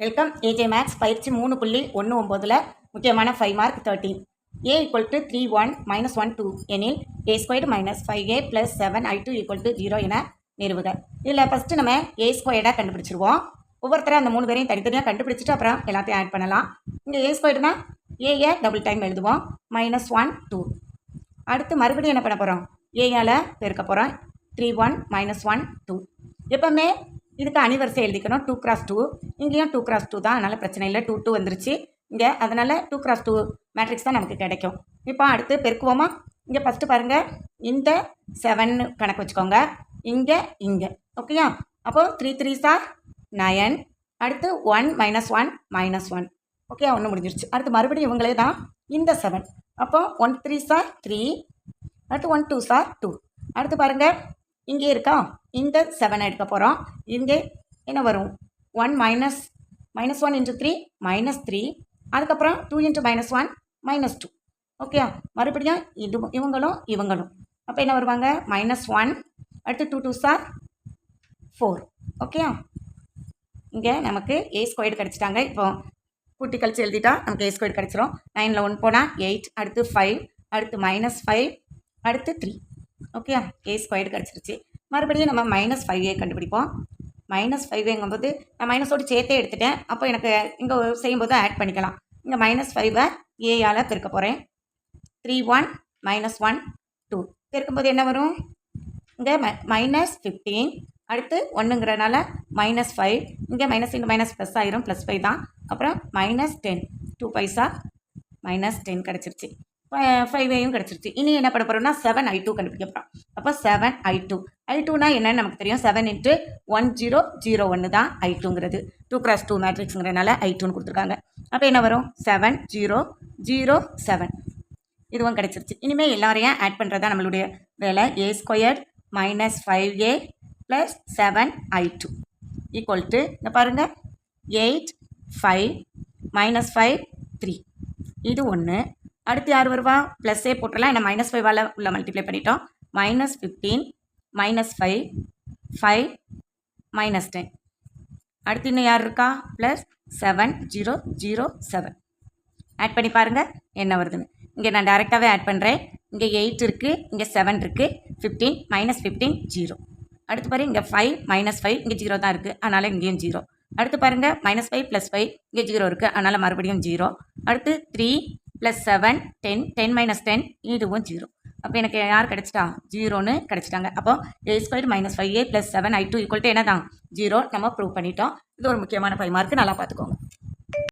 Welcome AJ maths பயிற்சி 3.19ல் முக்கியமான 5 mark 13. a = 3 1 -1 2 எனில் a² - 5a + 7i2 = 0 என நிறுவுக. இதில் ஃபஸ்ட்டு நம்ம a² கண்டுபிடிச்சிருவோம். ஒவ்வொருத்தரும் அந்த 3 பேரையும் தனித்தனியாக கண்டுபிடிச்சிட்டு அப்புறம் எல்லாத்தையும் ஆட் பண்ணலாம். இங்கே a²னா ஏ டபுள் டைம் எழுதுவோம். -1 2. அடுத்து மறுபடியும் என்ன பண்ண போகிறோம்? ஏயால் பெருக்க போகிறோம். 3 1 -1 2. எப்போவுமே இதுக்கு அணிவரிசை எழுதிக்கணும். 2 × 2. இங்கேயும் 2 × 2 தான், அதனால் பிரச்சனை இல்லை. 2 2 வந்துருச்சு இங்கே, அதனால் 2 × 2 மேட்ரிக்ஸ் தான் நமக்கு கிடைக்கும். இப்போ அடுத்து பெருக்குவோமா? இங்கே ஃபஸ்ட்டு பாருங்கள், இந்த 7 கணக்கு வச்சுக்கோங்க. இங்கே ஓகேயா? அப்போது 3 3s are 9. அடுத்து 1 -1 -1. ஓகே, ஒன்று முடிஞ்சிருச்சு. அடுத்து மறுபடியும் இவங்களே தான் இந்த 7. அப்போ 1 3s are 3. அடுத்து 1 2s are 2. அடுத்து பாருங்கள், இங்கே இருக்கா, இந்த 7 எடுக்க போகிறோம். இங்கே என்ன வரும்? 1 -1 × 3 -3. அதுக்கப்புறம் 2 × -1 -2. ஓகே, மறுபடியும் இவங்களும் அப்போ என்ன வருவாங்க? -1. அடுத்து 2 2s are 4. ஓகே, இங்கே நமக்கு a² கிடச்சிட்டாங்க. இப்போ கூட்டி கழிச்சு எழுதிட்டா நமக்கு a² கிடச்சிரும். 9ல் 1 போனால் 8. அடுத்து 5. அடுத்து -5. அடுத்து 3. ஓகே, a² கிடச்சிருச்சு. மறுபடியும் நம்ம -5a கண்டுபிடிப்போம். -5ங்கும்போது நான் மைனஸோடு சேர்த்தே எடுத்துட்டேன். அப்போ எனக்கு இங்கே செய்யும்போது ஆட் பண்ணிக்கலாம். இங்கே -5ஐ ஏயால் பெருக்க போகிறேன். 3 1 -1 2 பெருக்கும்போது என்ன வரும்? இங்கே -15. அடுத்து 1ங்கிறனால -5. இங்கே மைனஸ் இங்கே மைனஸ் ப்ளஸ் ஆயிரும். +5 தான். அப்புறம் -10. 2 5s are -10 கிடச்சிருச்சு. 5ஐயும் கிடச்சிருச்சு. இனி என்ன பண்ண போகிறோம்னா 7i2 கண்டுபிடிக்க போகிறோம். அப்போ 7i2. i2னா என்னன்னு நமக்கு தெரியும். 7 × 1 0 0 1 தான் i2ங்கிறது. 2 × 2 மேட்ரிக்ஸுங்கிறனால i2ன்னு கொடுத்துருக்காங்க. அப்போ என்ன வரும்? 7 0 0 7. இதுவும் கிடச்சிருச்சு. இனிமேல் எல்லாரையும் ஆட் பண்ணுறது தான் நம்மளுடைய வேலை. a² - 5a + 7i2 = இந்த பாருங்கள், 8 5 -5 3. இது 1. அடுத்து யார் வருவா? ப்ளஸ்ஸே போட்டுடலாம். என்ன -5ஆல் உள்ள மல்டிப்ளை பண்ணிட்டோம். -15 -5 5 -10. அடுத்து இன்னும் யார் இருக்கா? +7 0 0 7. ஆட் பண்ணி பாருங்கள் என்ன வருதுன்னு. இங்கே நான் டேரெக்டாகவே ஆட் பண்ணுறேன். இங்கே 8 இருக்குது, இங்கே 7 இருக்குது. 15 -15 0. அடுத்து பாருங்கள், இங்கே 5 -5 இங்கே 0 தான் இருக்குது, அதனால் இங்கேயும் 0. அடுத்து பாருங்கள், -5 + 5 இங்கே 0 இருக்குது, அதனால் மறுபடியும் 0. அடுத்து 3 + 7 10 10 - 10 இதுவும் 0. அப்போ எனக்கு யார் கிடச்சிட்டா? 0ன்னு கிடச்சிட்டாங்க. அப்போ a² - 5a + 7i2 = என்ன தான்? 0 நம்ம ப்ரூவ் பண்ணிட்டோம். இது ஒரு முக்கியமான 5 மார்க், நல்லா பார்த்துக்கோங்க.